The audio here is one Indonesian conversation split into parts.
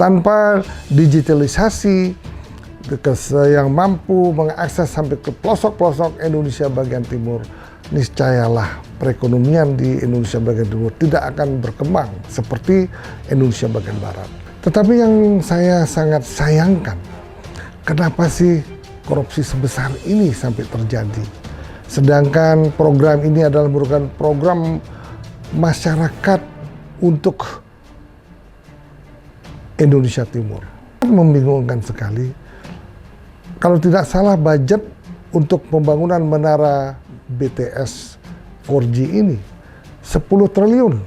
Tanpa digitalisasi yang mampu mengakses sampai ke pelosok-pelosok Indonesia bagian timur, niscayalah perekonomian di Indonesia bagian timur tidak akan berkembang seperti Indonesia bagian barat. Tetapi yang saya sangat sayangkan, kenapa sih korupsi sebesar ini sampai terjadi? Sedangkan program ini adalah merupakan program masyarakat untuk Indonesia Timur. Membingungkan sekali. Kalau tidak salah budget untuk pembangunan menara BTS 4G ini 10 triliun.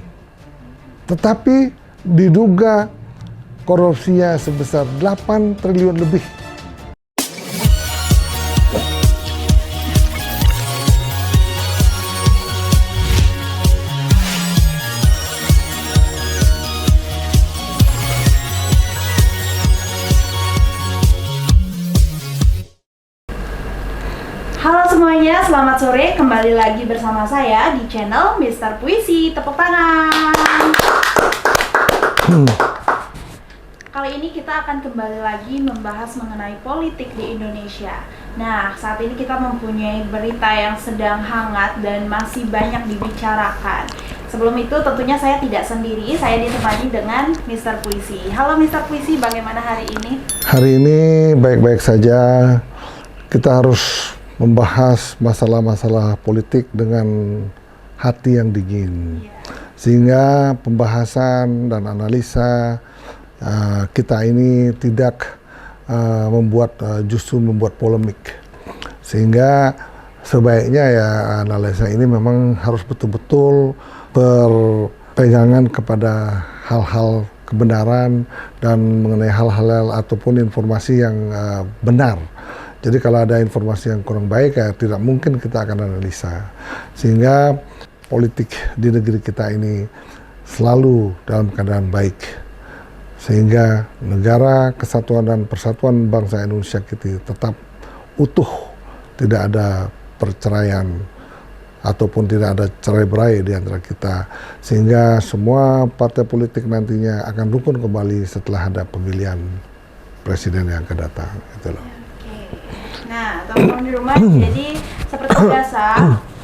Tetapi diduga korupsinya sebesar 8 triliun lebih. Halo semuanya, selamat sore. Kembali lagi bersama saya di channel Mister Puisi. Tepuk tangan. Kali ini kita akan kembali lagi membahas mengenai politik di Indonesia. Nah, saat ini kita mempunyai berita yang sedang hangat dan masih banyak dibicarakan. Sebelum itu tentunya saya tidak sendiri, saya ditemani dengan Mister Puisi. Halo Mister Puisi, bagaimana hari ini? Hari ini baik-baik saja. Kita harus membahas masalah-masalah politik dengan hati yang dingin, sehingga pembahasan dan analisa kita ini tidak justru membuat polemik, sehingga sebaiknya ya analisa ini memang harus betul-betul berpegangan kepada hal-hal kebenaran dan mengenai hal-hal ataupun informasi yang benar. Jadi kalau ada informasi yang kurang baik, ya tidak mungkin kita akan analisa. Sehingga politik di negeri kita ini selalu dalam keadaan baik. Sehingga negara kesatuan dan persatuan bangsa Indonesia kita tetap utuh. Tidak ada perceraian ataupun tidak ada cerai-berai di antara kita. Sehingga semua partai politik nantinya akan rukun kembali setelah ada pemilihan presiden yang akan datang. Gitu loh. Nah, teman-teman di rumah, jadi seperti biasa,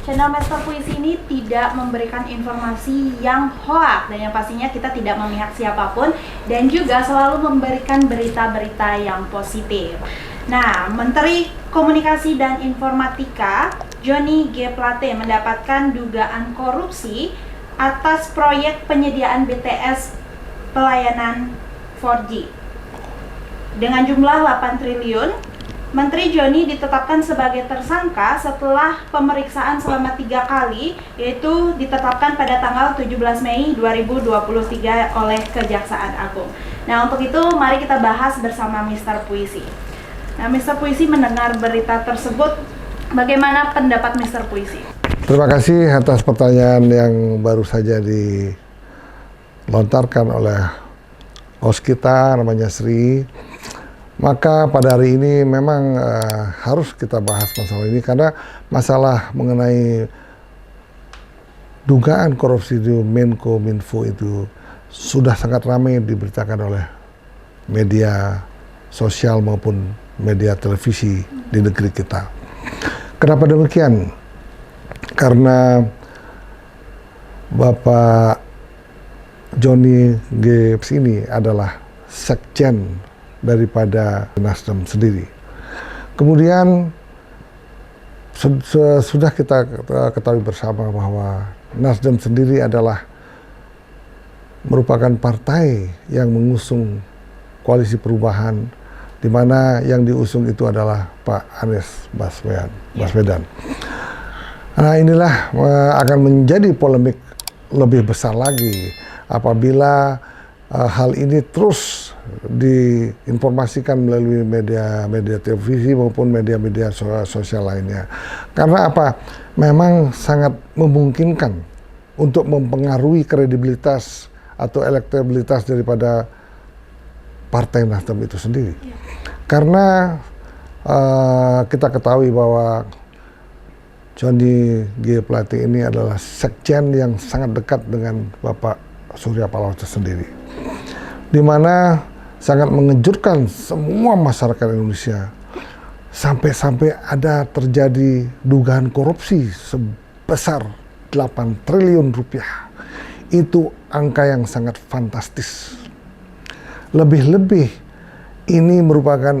channel Mister Puisi ini tidak memberikan informasi yang hoak dan yang pastinya kita tidak memihak siapapun dan juga selalu memberikan berita-berita yang positif. Nah, Menteri Komunikasi dan Informatika Johnny G. Plate mendapatkan dugaan korupsi atas proyek penyediaan BTS pelayanan 4G dengan jumlah 8 triliun. Menteri Johnny ditetapkan sebagai tersangka setelah pemeriksaan selama 3 kali, yaitu ditetapkan pada tanggal 17 Mei 2023 oleh Kejaksaan Agung. Nah, untuk itu mari kita bahas bersama Mister Puisi. Nah, Mister Puisi mendengar berita tersebut, bagaimana pendapat Mister Puisi? Terima kasih atas pertanyaan yang baru saja dilontarkan oleh host kita, namanya Sri. Maka pada hari ini memang harus kita bahas masalah ini karena masalah mengenai dugaan korupsi di Menkominfo itu sudah sangat ramai diberitakan oleh media sosial maupun media televisi di negeri kita. Kenapa demikian? Karena Bapak Johnny G. ini adalah sekjen daripada Nasdem sendiri. Kemudian sudah kita ketahui bersama bahwa Nasdem sendiri adalah merupakan partai yang mengusung koalisi perubahan, di mana yang diusung itu adalah Pak Anies Baswedan. Nah, inilah akan menjadi polemik lebih besar lagi apabila hal ini terus diinformasikan melalui media televisi maupun media sosial lainnya. Karena apa? Memang sangat memungkinkan untuk mempengaruhi kredibilitas atau elektabilitas daripada Partai Nasdem itu sendiri. Karena kita ketahui bahwa Johnny G. Plate ini adalah sekjen yang sangat dekat dengan Bapak Surya Paloh itu sendiri. Di mana sangat mengejutkan semua masyarakat Indonesia. Sampai-sampai ada terjadi dugaan korupsi sebesar 8 triliun rupiah. Itu angka yang sangat fantastis. Lebih-lebih ini merupakan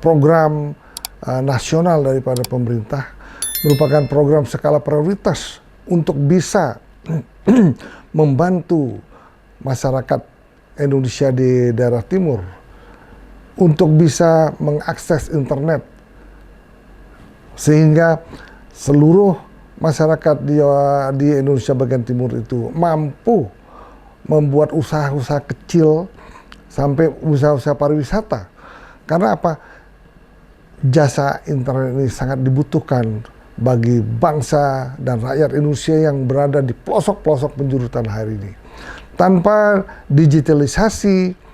program nasional daripada pemerintah, merupakan program skala prioritas untuk bisa membantu masyarakat Indonesia di daerah timur untuk bisa mengakses internet, sehingga seluruh masyarakat di Indonesia bagian timur itu mampu membuat usaha-usaha kecil sampai usaha-usaha pariwisata. Karena apa? Jasa internet ini sangat dibutuhkan bagi bangsa dan rakyat Indonesia yang berada di pelosok-pelosok penjuru tanah air ini. Tanpa digitalisasi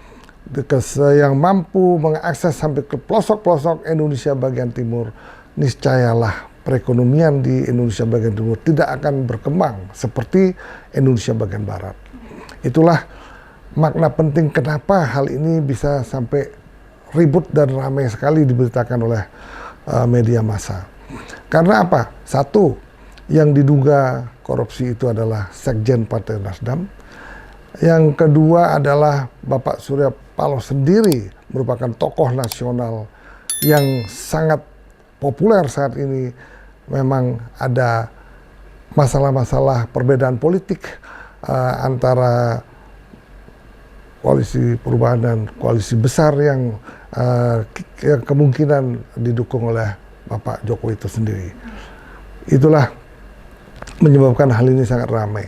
yang mampu mengakses sampai ke pelosok-pelosok Indonesia bagian timur, niscayalah perekonomian di Indonesia bagian timur tidak akan berkembang seperti Indonesia bagian barat. Itulah makna penting kenapa hal ini bisa sampai ribut dan ramai sekali diberitakan oleh media massa. Karena apa? Satu, yang diduga korupsi itu adalah Sekjen Partai Nasdem. Yang kedua adalah Bapak Surya Paloh sendiri merupakan tokoh nasional yang sangat populer saat ini. Memang ada masalah-masalah perbedaan politik antara koalisi perubahan dan koalisi besar yang kemungkinan didukung oleh Bapak Jokowi itu sendiri. Itulah menyebabkan hal ini sangat ramai.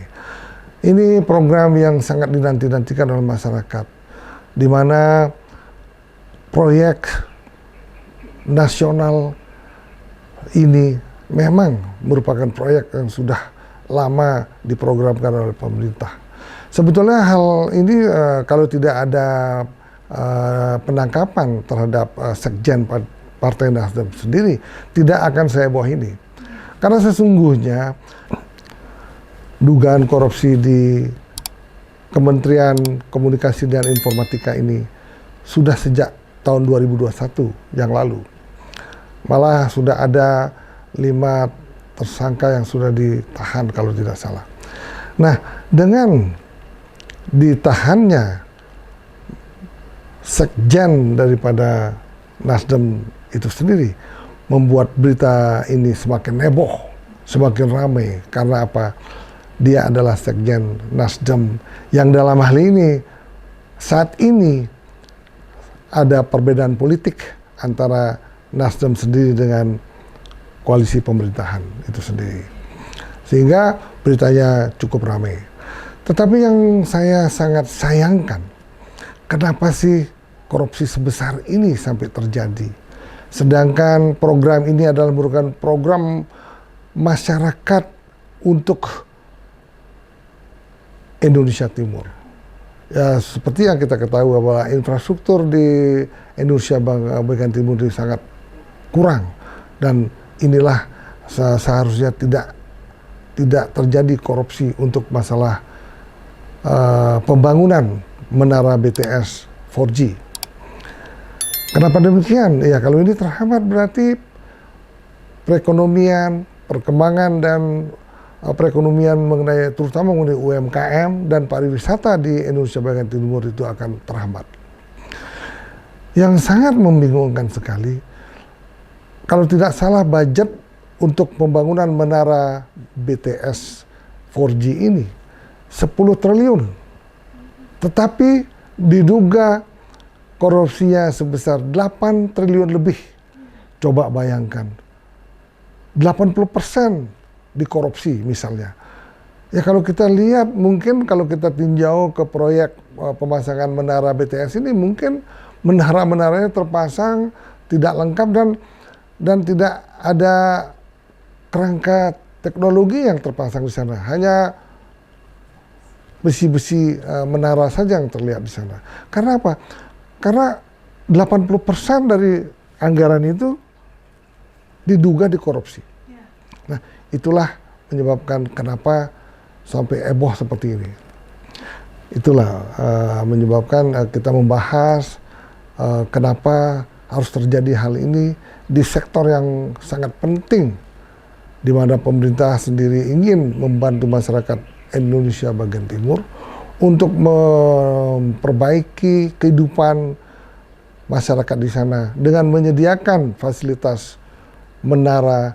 Ini program yang sangat dinanti-nantikan oleh masyarakat, di mana proyek nasional ini memang merupakan proyek yang sudah lama diprogramkan oleh pemerintah. Sebetulnya hal ini kalau tidak ada penangkapan terhadap Sekjen Partai Nasdem sendiri, tidak akan seheboh ini. Karena sesungguhnya dugaan korupsi di Kementerian Komunikasi dan Informatika ini sudah sejak tahun 2021 yang lalu. Malah sudah ada 5 tersangka yang sudah ditahan kalau tidak salah. Nah, dengan ditahannya sekjen daripada Nasdem itu sendiri membuat berita ini semakin heboh, semakin ramai. Karena apa? Dia adalah sekjen Nasdem yang dalam hal ini saat ini ada perbedaan politik antara Nasdem sendiri dengan koalisi pemerintahan itu sendiri. Sehingga beritanya cukup ramai. Tetapi yang saya sangat sayangkan, kenapa sih korupsi sebesar ini sampai terjadi? Sedangkan program ini adalah merupakan program masyarakat untuk Indonesia Timur. Ya, seperti yang kita ketahui bahwa infrastruktur di Indonesia bagian timur ini sangat kurang, dan inilah seharusnya tidak terjadi korupsi untuk masalah pembangunan menara BTS 4G. Kenapa demikian? Ya, kalau ini terhambat berarti perekonomian, perkembangan dan perekonomian mengenai terutama mengenai UMKM dan pariwisata di Indonesia bagian timur itu akan terhambat. Yang sangat membingungkan sekali, kalau tidak salah budget untuk pembangunan menara BTS 4G ini 10 triliun. Tetapi diduga korupsinya sebesar 8 triliun lebih. Coba bayangkan. 80% dikorupsi misalnya. Ya kalau kita lihat, mungkin kalau kita tinjau ke proyek pemasangan menara BTS ini, mungkin menara-menaranya terpasang tidak lengkap dan tidak ada kerangka teknologi yang terpasang di sana. Hanya besi-besi menara saja yang terlihat di sana. Karena apa? Karena 80% dari anggaran itu diduga dikorupsi. Nah, itulah menyebabkan kenapa sampai heboh seperti ini. itulah menyebabkan kita membahas kenapa harus terjadi hal ini di sektor yang sangat penting, di mana pemerintah sendiri ingin membantu masyarakat Indonesia bagian timur untuk memperbaiki kehidupan masyarakat di sana dengan menyediakan fasilitas menara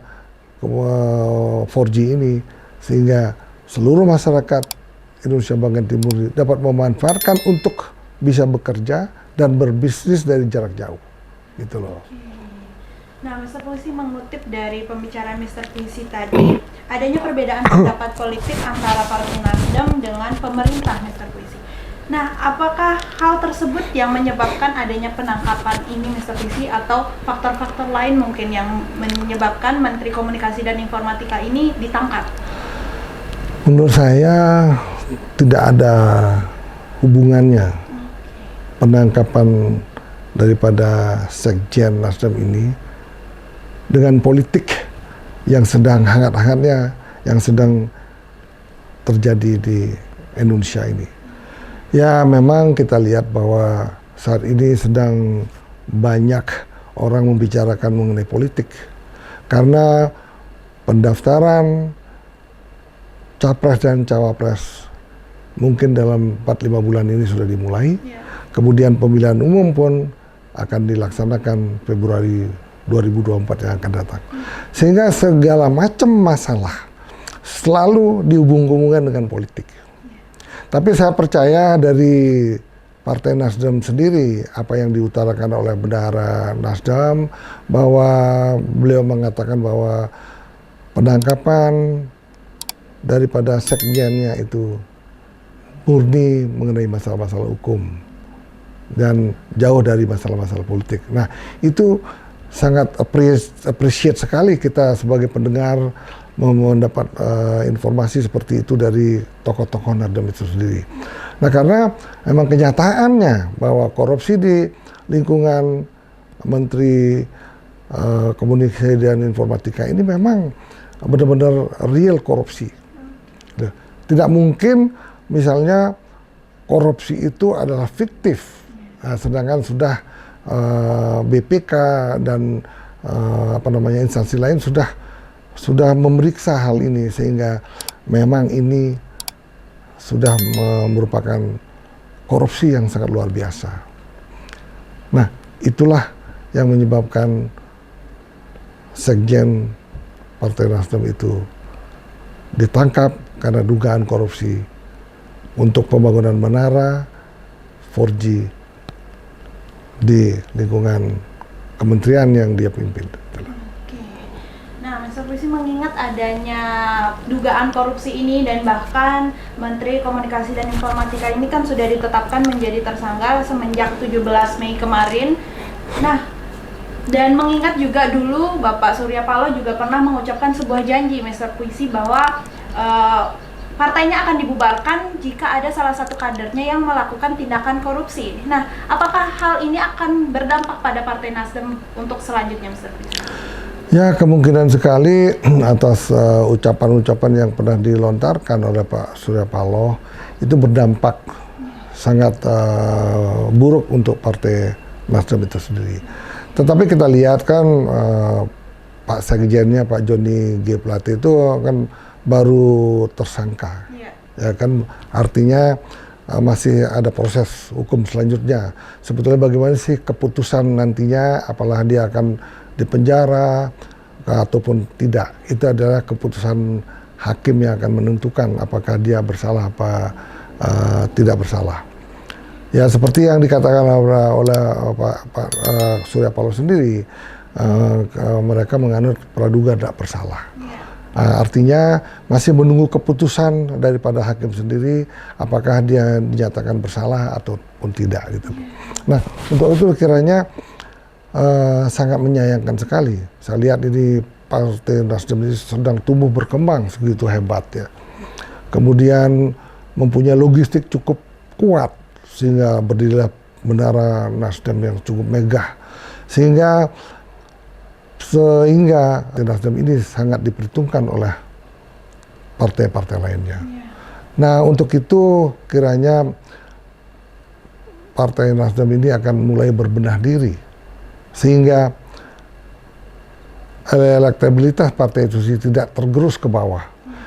4G ini, sehingga seluruh masyarakat Indonesia bagian timur dapat memanfaatkan untuk bisa bekerja dan berbisnis dari jarak jauh, gitu loh. Nah, Mr. Puisi mengutip dari pembicaraan Mr. Puisi tadi, adanya perbedaan pendapat politik antara Partai Nasdem dengan pemerintah, Mr. Puisi. Nah, apakah hal tersebut yang menyebabkan adanya penangkapan ini, Mr. Puisi, atau faktor-faktor lain mungkin yang menyebabkan Menteri Komunikasi dan Informatika ini ditangkap? Menurut saya tidak ada hubungannya penangkapan daripada Sekjen Nasdem ini dengan politik yang sedang hangat-hangatnya, yang sedang terjadi di Indonesia ini. Ya, memang kita lihat bahwa saat ini sedang banyak orang membicarakan mengenai politik, karena pendaftaran Capres dan Cawapres mungkin dalam 4-5 bulan ini sudah dimulai. Kemudian pemilihan umum pun akan dilaksanakan Februari 2024 yang akan datang. Sehingga segala macam masalah selalu dihubung-hubungkan dengan politik. Tapi saya percaya dari Partai Nasdem sendiri, apa yang diutarakan oleh bendahara Nasdem, bahwa beliau mengatakan bahwa penangkapan daripada sekjennya itu murni mengenai masalah-masalah hukum dan jauh dari masalah-masalah politik. Nah, itu sangat appreciate sekali kita sebagai pendengar mendapat informasi seperti itu dari tokoh-tokoh Nasdem itu sendiri. Nah, karena memang kenyataannya bahwa korupsi di lingkungan Menteri Komunikasi dan Informatika ini memang benar-benar real korupsi. Tidak mungkin misalnya korupsi itu adalah fiktif, sedangkan sudah BPK dan instansi lain sudah memeriksa hal ini, sehingga memang ini sudah merupakan korupsi yang sangat luar biasa. Nah, itulah yang menyebabkan Sekjen Partai Nasdem itu ditangkap karena dugaan korupsi untuk pembangunan menara 4G di lingkungan kementerian yang dia pimpin. Oke. Nah, Mr. Puisi mengingat adanya dugaan korupsi ini dan bahkan Menteri Komunikasi dan Informatika ini kan sudah ditetapkan menjadi tersangka semenjak 17 Mei kemarin. Nah, dan mengingat juga dulu Bapak Surya Paloh juga pernah mengucapkan sebuah janji, Mr. Puisi, bahwa partainya akan dibubarkan jika ada salah satu kadernya yang melakukan tindakan korupsi. Nah, apakah hal ini akan berdampak pada Partai Nasdem untuk selanjutnya, Mr. Puisi? Ya, kemungkinan sekali atas ucapan-ucapan yang pernah dilontarkan oleh Pak Surya Paloh itu berdampak sangat buruk untuk Partai Nasdem itu sendiri. Tetapi kita lihat kan Pak Sekjennya, Pak Joni G. Plate itu kan baru tersangka. Ya kan, artinya masih ada proses hukum selanjutnya. Sebetulnya bagaimana sih keputusan nantinya, apakah dia akan dipenjara ataupun tidak, itu adalah keputusan hakim yang akan menentukan apakah dia bersalah apa tidak bersalah. Ya, seperti yang dikatakan oleh Pak Surya Paloh sendiri, mereka menganut praduga tidak bersalah. Artinya masih menunggu keputusan daripada hakim sendiri apakah dia dinyatakan bersalah ataupun tidak gitu. Nah, untuk itu kiranya sangat menyayangkan sekali. Saya lihat ini Partai Nasdem ini sedang tumbuh berkembang segitu hebat ya. Kemudian mempunyai logistik cukup kuat sehingga berdirilah menara Nasdem yang cukup megah. Sehingga Nasdem ini sangat diperhitungkan oleh partai-partai lainnya. Nah, untuk itu kiranya Partai Nasdem ini akan mulai berbenah diri, sehingga elektabilitas partai itu tidak tergerus ke bawah.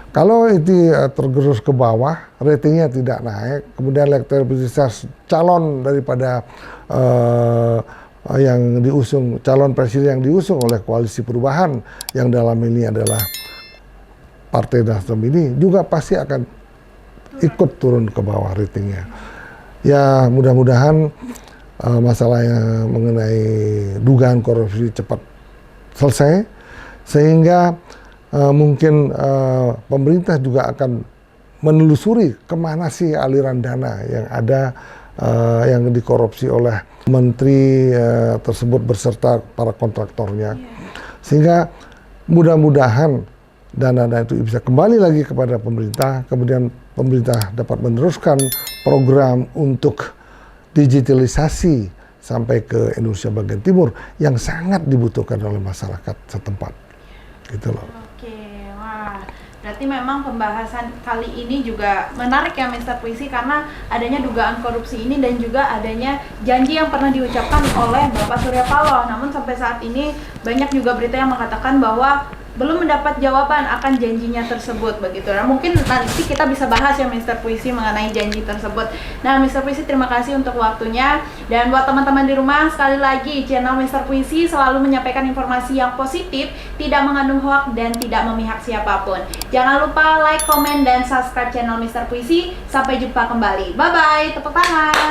Kalau itu tergerus ke bawah, ratingnya tidak naik, kemudian elektabilitas calon daripada yang diusung, calon presiden yang diusung oleh koalisi perubahan, yang dalam ini adalah Partai Nasdem ini, juga pasti akan ikut turun ke bawah ratingnya. Ya, mudah-mudahan masalah yang mengenai dugaan korupsi cepat selesai, sehingga mungkin pemerintah juga akan menelusuri kemana sih aliran dana yang ada yang dikorupsi oleh menteri tersebut beserta para kontraktornya, sehingga mudah-mudahan dana-dana itu bisa kembali lagi kepada pemerintah, kemudian pemerintah dapat meneruskan program untuk digitalisasi sampai ke Indonesia bagian timur yang sangat dibutuhkan oleh masyarakat setempat, gitu loh. Oke, wah, berarti memang pembahasan kali ini juga menarik ya Mr. Puisi, karena adanya dugaan korupsi ini dan juga adanya janji yang pernah diucapkan oleh Bapak Surya Paloh. Namun sampai saat ini banyak juga berita yang mengatakan bahwa belum mendapat jawaban akan janjinya tersebut begitu. Nah, mungkin nanti kita bisa bahas ya Mr. Puisi mengenai janji tersebut. Nah, Mr. Puisi, terima kasih untuk waktunya, dan buat teman-teman di rumah, sekali lagi channel Mr. Puisi selalu menyampaikan informasi yang positif, tidak mengandung hoaks dan tidak memihak siapapun. Jangan lupa like, komen, dan subscribe channel Mr. Puisi. Sampai jumpa kembali. Bye bye. Tepuk tangan.